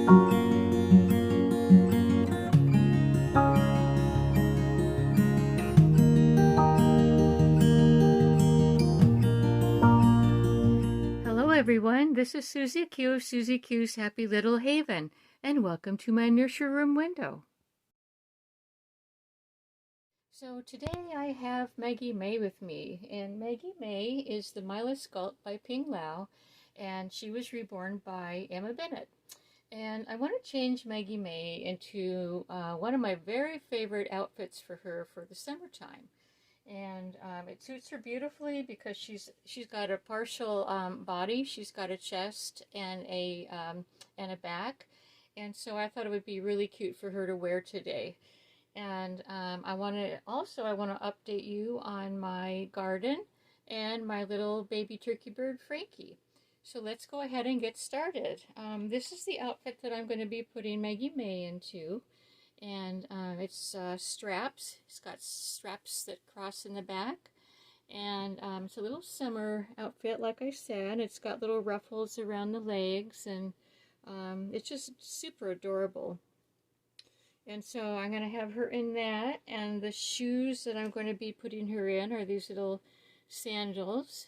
Hello everyone, this is Susie Q of Susie Q's Happy Little Haven, and welcome to my nursery room window. So today I have Maggie May with me, and Maggie May is the Miley Sculpt by Ping Lau, and she was reborn by Emma Bennett. And I want to change Maggie May into one of my very favorite outfits for her for the summertime. And it suits her beautifully because she's got a partial body, she's got a chest and a back, and so I thought it would be really cute for her to wear today. And I want to update you on my garden and my little baby turkey bird Frankie. So let's go ahead and get started. This is the outfit that I'm going to be putting Maggie May into. And it's straps. It's got straps that cross in the back, and it's a little summer outfit, like I said. It's got little ruffles around the legs, and it's just super adorable. And so I'm going to have her in that, and the shoes that I'm going to be putting her in are these little sandals.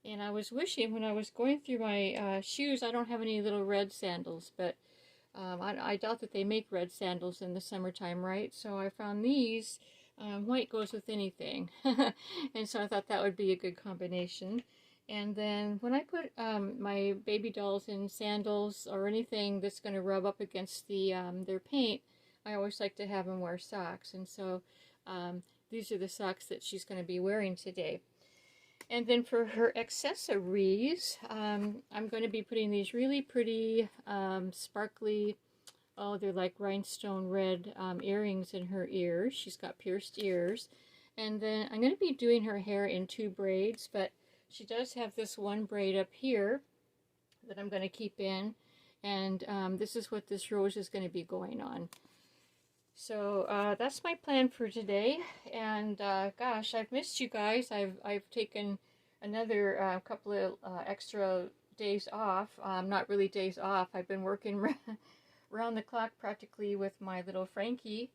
And I was wishing when I was going through my shoes, I don't have any little red sandals, but I doubt that they make red sandals in the summertime, right? So I found these. White goes with anything. And so I thought that would be a good combination. And then when I put my baby dolls in sandals or anything that's going to rub up against their paint, I always like to have them wear socks. And so these are the socks that she's going to be wearing today. And then for her accessories, I'm going to be putting these really pretty, sparkly, oh, they're like rhinestone red earrings in her ears. She's got pierced ears. And then I'm going to be doing her hair in 2 braids, but she does have this one braid up here that I'm going to keep in. And this is what this rose is going to be going on. So that's my plan for today, and gosh, I've missed you guys. I've taken another couple of extra days off. Not really days off. I've been working around the clock practically with my little Frankie.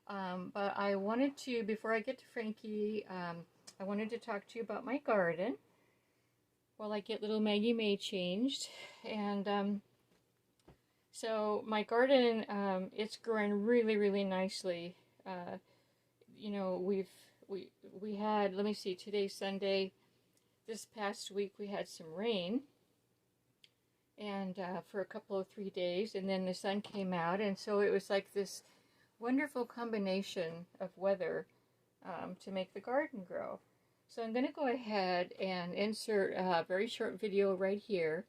But I wanted to, before I get to Frankie, I wanted to talk to you about my garden while I get little Maggie May changed. And so my garden, it's growing really, really nicely. You know, we had, let me see, today's Sunday. This past week we had some rain, and for a couple of 3 days, and then the sun came out, and so it was like this wonderful combination of weather to make the garden grow. So I'm going to go ahead and insert a very short video right here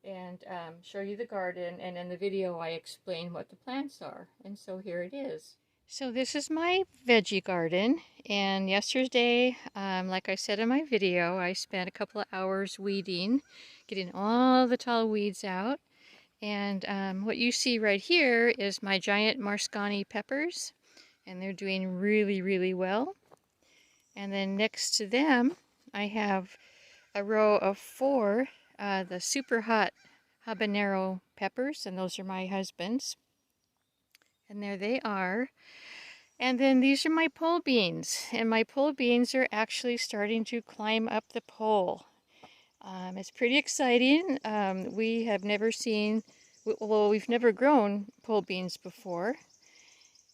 and show you the garden, and in the video I explain what the plants are. And so here it is. So this is my veggie garden, and yesterday, like I said in my video, I spent a couple of hours weeding, getting all the tall weeds out. And what you see right here is my giant Marscani peppers, and they're doing really, really well. And then next to them I have a row of 4 the super hot habanero peppers, and those are my husband's. And there they are. And then these are my pole beans, and my pole beans are actually starting to climb up the pole. It's pretty exciting. We have never seen, well, we've never grown pole beans before.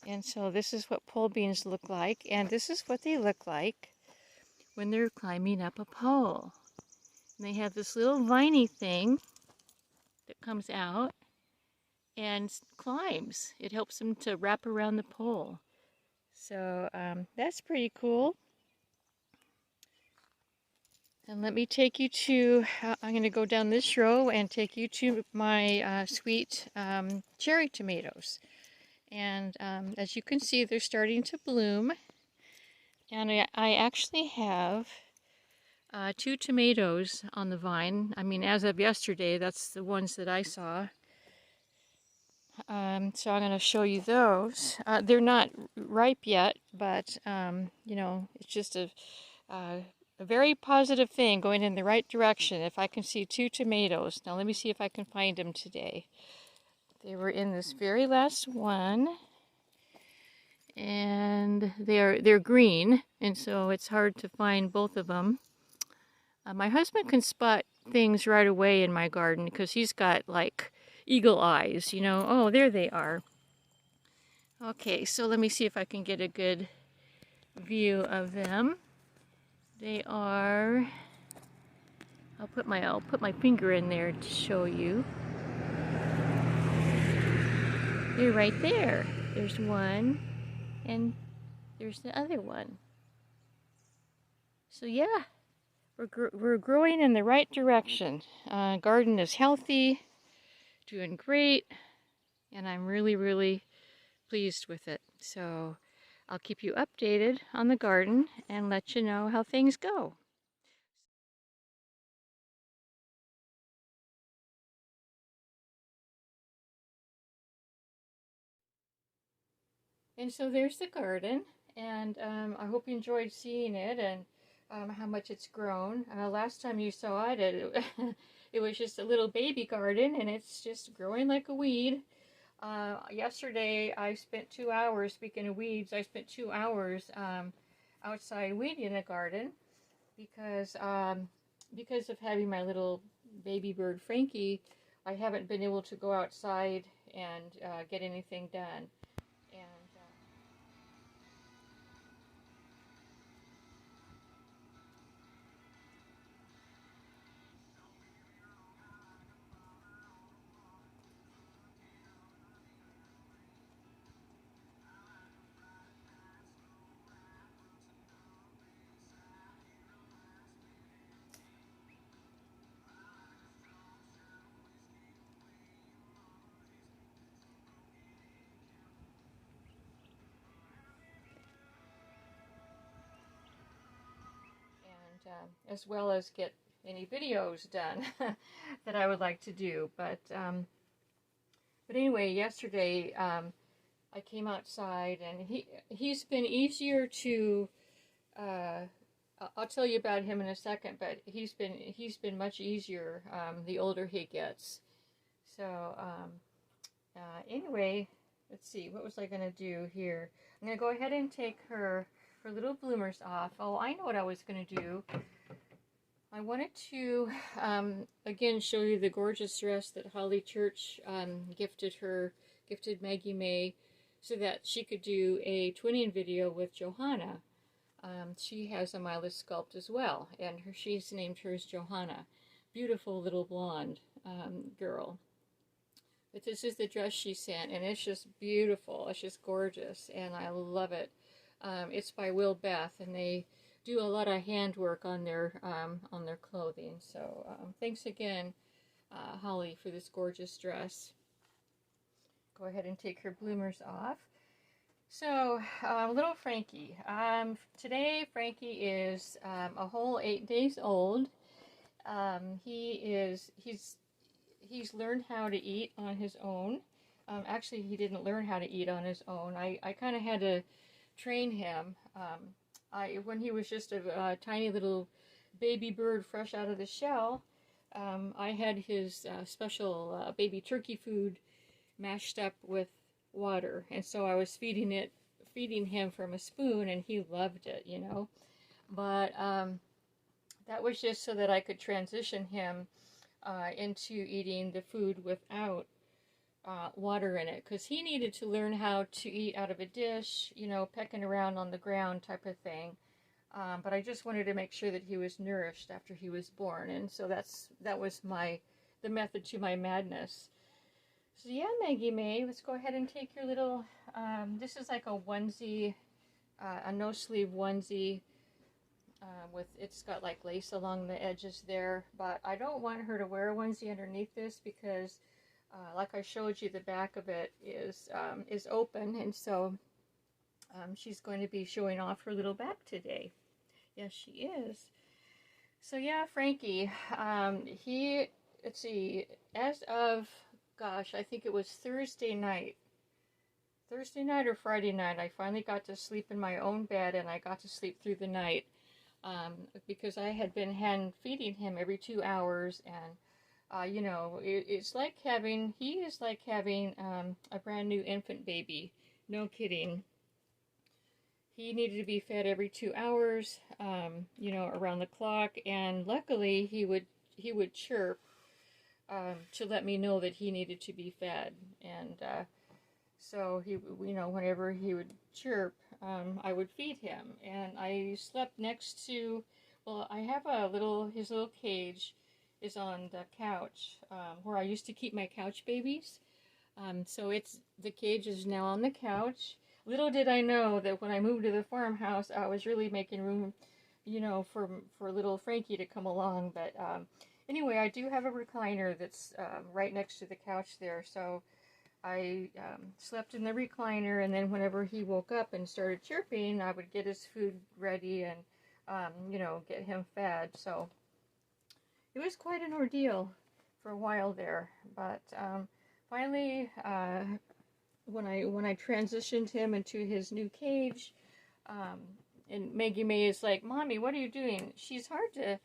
And so this is what pole beans look like, and this is what they look like when they're climbing up a pole. And they have this little viney thing that comes out and climbs. It helps them to wrap around the pole. So that's pretty cool. And let me take you to, I'm going to go down this row and take you to my sweet cherry tomatoes. And as you can see, they're starting to bloom. And I actually have 2 tomatoes on the vine. I mean, as of yesterday, that's the ones that I saw. So I'm going to show you those. They're not ripe yet, but you know, it's just a very positive thing, going in the right direction. If I can see 2 tomatoes. Now let me see if I can find them today. They were in this very last one, and they're green, and so it's hard to find both of them. My husband can spot things right away in my garden because he's got like eagle eyes, you know. Oh, there they are. Okay, so let me see if I can get a good view of them. They are, I'll put my finger in there to show you. They're right there. There's one, and there's the other one. So yeah, we're growing in the right direction. Garden is healthy, doing great, and I'm really pleased with it. So I'll keep you updated on the garden and let you know how things go. And so there's the garden, and I hope you enjoyed seeing it and how much it's grown. Last time you saw it, it was just a little baby garden, and it's just growing like a weed. Yesterday, I spent 2 hours, speaking of weeds, I spent 2 hours outside weeding the garden because of having my little baby bird, Frankie. I haven't been able to go outside and get anything done. And as well as get any videos done that I would like to do. But anyway, yesterday I came outside, and he's been easier to. I'll tell you about him in a second, but he's been much easier the older he gets. So anyway, let's see, what was I gonna do here? I'm gonna go ahead and take her little bloomers off. Oh, I know what I was gonna do. I wanted to again show you the gorgeous dress that Holly Church gifted Maggie May, so that she could do a twinning video with Johanna. She has a Milas sculpt as well, and she's named hers Johanna. Beautiful little blonde girl. But this is the dress she sent, and it's just beautiful. It's just gorgeous, and I love it. It's by Will Beth, and they do a lot of handwork on their clothing. So thanks again, Holly, for this gorgeous dress. Go ahead and take her bloomers off. So little Frankie. Today Frankie is a whole 8 days old. He's learned how to eat on his own. Actually, he didn't learn how to eat on his own. I kind of had to train him. When he was just a tiny little baby bird fresh out of the shell, I had his special baby turkey food mashed up with water, and so I was feeding him from a spoon, and he loved it, you know. But that was just so that I could transition him into eating the food without water in it, because he needed to learn how to eat out of a dish, you know, pecking around on the ground type of thing. But I just wanted to make sure that he was nourished after he was born, and so that was the method to my madness. So yeah, Maggie May, let's go ahead and take your little. This is like a onesie, a no sleeve onesie. It's got like lace along the edges there, but I don't want her to wear a onesie underneath this because like I showed you, the back of it is open, and so she's going to be showing off her little back today. Yes, she is. So yeah, Frankie, let's see, as of, gosh, I think it was Thursday night or Friday night, I finally got to sleep in my own bed, and I got to sleep through the night because I had been hand feeding him every 2 hours, and You know, he is like having a brand new infant baby. No kidding. He needed to be fed every 2 hours, you know, around the clock, and luckily he would chirp to let me know that he needed to be fed, and so he, you know, whenever he would chirp, I would feed him, and I slept next to, well, I have his little cage is on the couch where I used to keep my couch babies. So the cage is now on the couch. Little did I know that when I moved to the farmhouse, I was really making room, you know, for little Frankie to come along. But anyway, I do have a recliner that's right next to the couch there. So I slept in the recliner, and then whenever he woke up and started chirping, I would get his food ready and, you know, get him fed. So it was quite an ordeal for a while there. But finally, when I transitioned him into his new cage, and Maggie May is like, "Mommy, what are you doing?" She's hard to.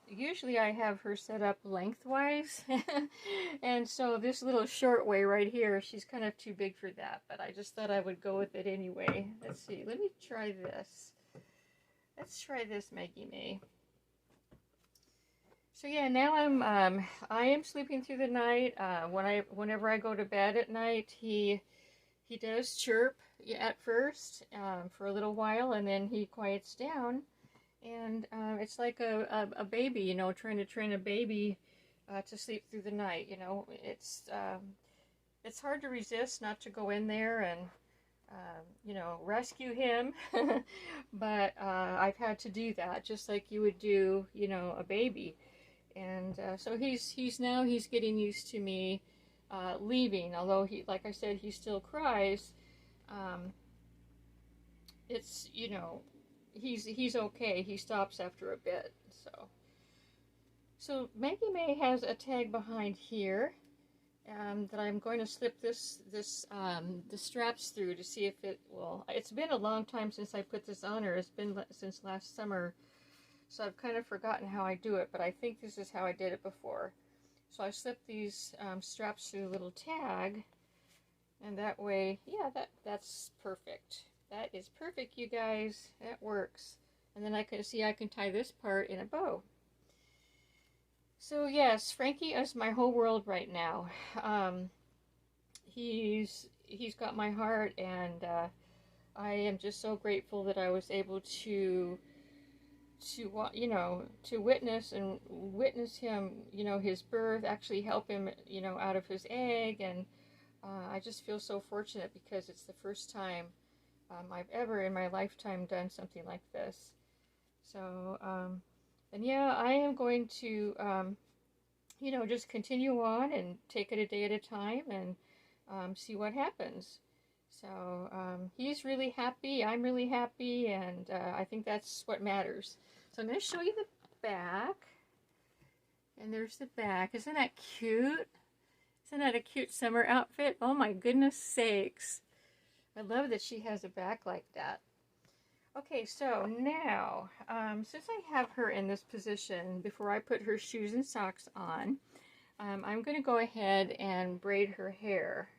Usually I have her set up lengthwise, and so this little short way right here, she's kind of too big for that. But I just thought I would go with it anyway. Let's see. Let me try this. Let's try this, Maggie May. So yeah, now I am sleeping through the night. Whenever I go to bed at night, he does chirp at first for a little while, and then he quiets down, and it's like a baby, you know, trying to train a baby to sleep through the night. You know, it's hard to resist not to go in there and you know, rescue him, but I've had to do that just like you would do, you know, a baby. And so he's getting used to me leaving, although like I said, he still cries. It's, you know, he's okay. He stops after a bit. So Maggie May has a tag behind here that I'm going to slip the straps through to see if it will. It's been a long time since I put this on her. It's been since last summer. So I've kind of forgotten how I do it, but I think this is how I did it before. So I slip these straps through a little tag, and that way, yeah, that's perfect. That is perfect, you guys. That works. And then I can tie this part in a bow. So yes, Frankie is my whole world right now. He's got my heart, and I am just so grateful that I was able to you know, to witness him, you know, his birth, actually help him, you know, out of his egg. And I just feel so fortunate because it's the first time I've ever in my lifetime done something like this. So and yeah, I am going to you know, just continue on and take it a day at a time and see what happens. So he's really happy, I'm really happy, and I think that's what matters. So I'm going to show you the back. And there's the back. Isn't that cute? Isn't that a cute summer outfit? Oh my goodness sakes. I love that she has a back like that. Okay, so now, since I have her in this position, before I put her shoes and socks on, I'm going to go ahead and braid her hair.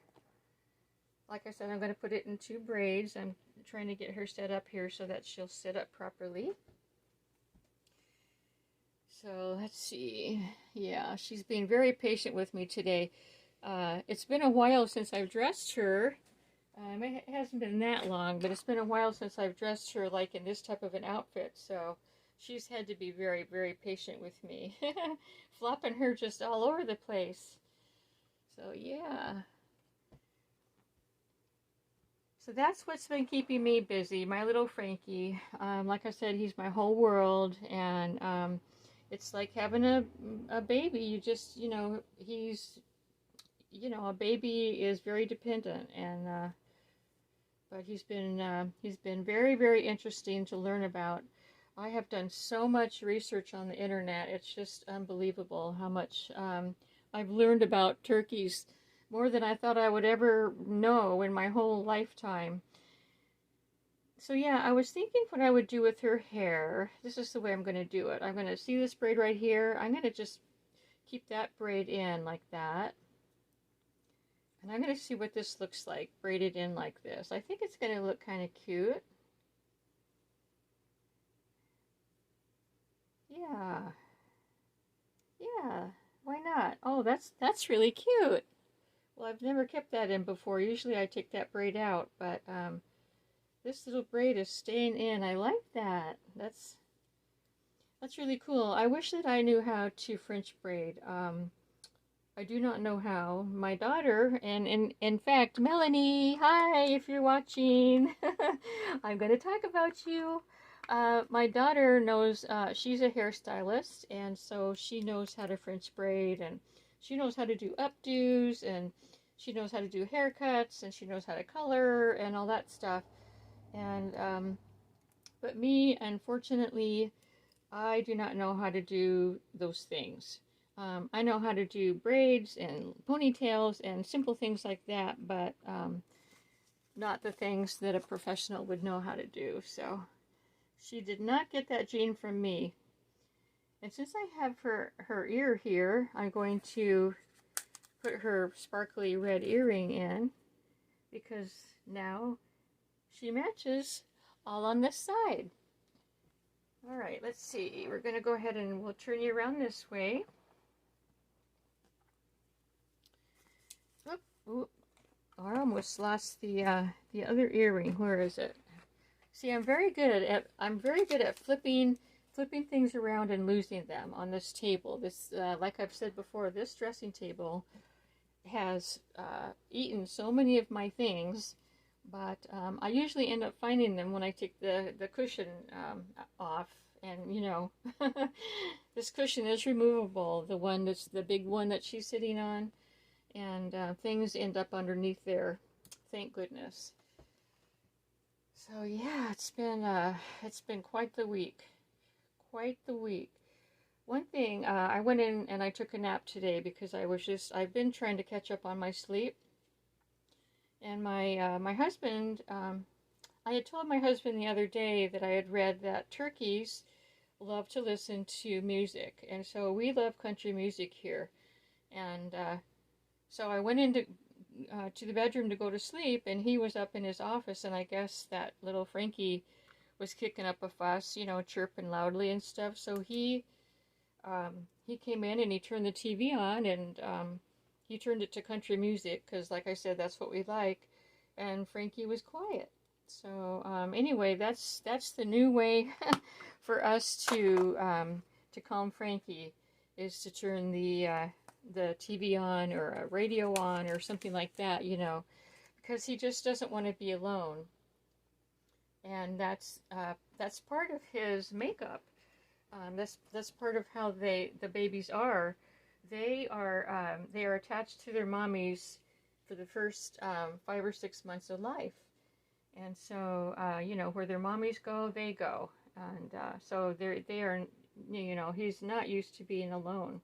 Like I said, I'm going to put it in 2 braids. I'm trying to get her set up here so that she'll sit up properly. So let's see. Yeah, she's being very patient with me today. It's been a while since I've dressed her. It hasn't been that long, but it's been a while since I've dressed her like in this type of an outfit. So she's had to be very, very patient with me. Flopping her just all over the place. So yeah. So that's what's been keeping me busy, my little Frankie. Like I said, he's my whole world, and it's like having a baby. You just, you know, a baby is very dependent, and but he's been very, very interesting to learn about. I have done so much research on the internet. It's just unbelievable how much I've learned about turkeys. More than I thought I would ever know in my whole lifetime. So yeah, I was thinking what I would do with her hair. This is the way I'm going to do it. I'm going to see this braid right here. I'm going to just keep that braid in like that. And I'm going to see what this looks like braided in like this. I think it's going to look kind of cute. Yeah. Yeah. Why not? Oh, that's really cute. Well, I've never kept that in before. Usually I take that braid out, but this little braid is staying in. I like that. That's really cool. I wish that I knew how to French braid. I do not know how. My daughter, and in fact, Melanie, hi, if you're watching. I'm going to talk about you. My daughter knows, she's a hairstylist, and so she knows how to French braid, and she knows how to do updos, and she knows how to do haircuts, and she knows how to color, and all that stuff. And, but me, unfortunately, I do not know how to do those things. I know how to do braids and ponytails and simple things like that, but not the things that a professional would know how to do. So she did not get that gene from me. And since I have her ear here, I'm going to put her sparkly red earring in, because now she matches all on this side. All right, let's see. We're going to go ahead and we'll turn you around this way. Oop, I almost lost the other earring. Where is it? See, I'm very good at flipping things around and losing them on this table. This, like I've said before, this dressing table has eaten so many of my things, but I usually end up finding them when I take the cushion off. And you know, this cushion is removable. The one that's the big one that she's sitting on. And things end up underneath there, thank goodness. So yeah, it's been quite the week, One thing, I went in and I took a nap today because I've been trying to catch up on my sleep. And my husband, I had told my husband the other day that I had read that turkeys love to listen to music, and so we love country music here, and so I went into to the bedroom to go to sleep, and he was up in his office, and I guess that little Frankie was kicking up a fuss, you know, chirping loudly and stuff. So he came in and he turned the TV on, and he turned it to country music because, like I said, that's what we like. And Frankie was quiet. So anyway, that's the new way for us to calm Frankie, is to turn the TV on or a radio on or something like that, you know, because he just doesn't want to be alone. And that's part of his makeup. That's part of how the babies are. They are attached to their mommies for the first 5 or 6 months of life, and so you know, where their mommies go, they go, and so they are, you know, he's not used to being alone.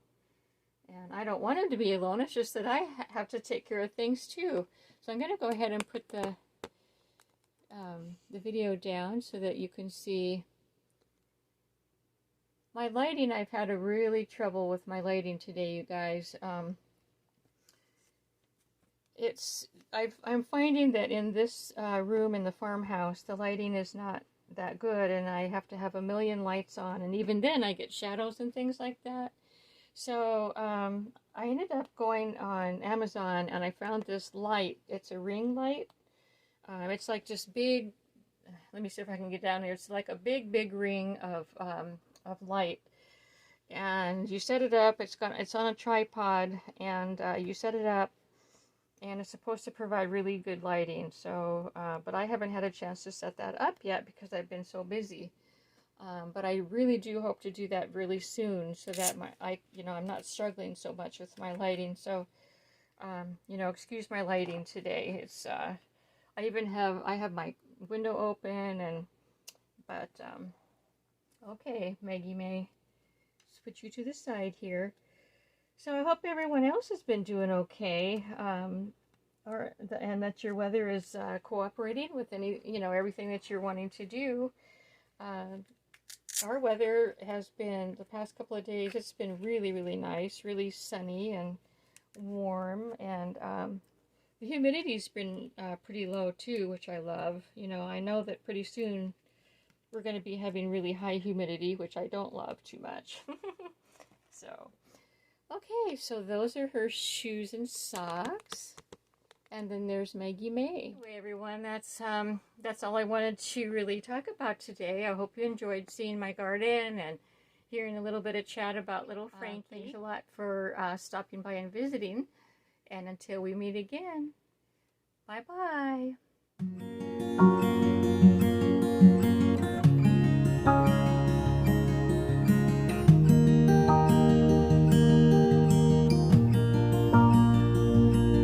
And I don't want him to be alone. It's just that I have to take care of things too. So I'm going to go ahead and put the video down so that you can see my lighting. I've had a really trouble with my lighting today, you guys. I'm finding that in this room in the farmhouse, the lighting is not that good, and I have to have a million lights on, and even then I get shadows and things like that. So I ended up going on Amazon, and I found this light. It's a ring light. It's like this big, let me see if I can get down here. It's like a big ring of light. And you set it up, it's on a tripod, and you set it up, and it's supposed to provide really good lighting. So, but I haven't had a chance to set that up yet because I've been so busy. But I really do hope to do that really soon, so that I'm not struggling so much with my lighting. So, you know, excuse my lighting today. It's I have my window open, but okay, Maggie May, switch you to the side here. So I hope everyone else has been doing okay, and that your weather is cooperating with everything that you're wanting to do. Our weather has been, the past couple of days, it's been really, really nice, really sunny and warm, and the humidity's been pretty low too, which I love. You know, I know that pretty soon we're going to be having really high humidity, which I don't love too much. So, okay, so those are her shoes and socks. And then there's Maggie May. Anyway, everyone, that's all I wanted to really talk about today. I hope you enjoyed seeing my garden and hearing a little bit of chat about little Frankie. Thanks a lot for stopping by and visiting. And until we meet again, bye-bye.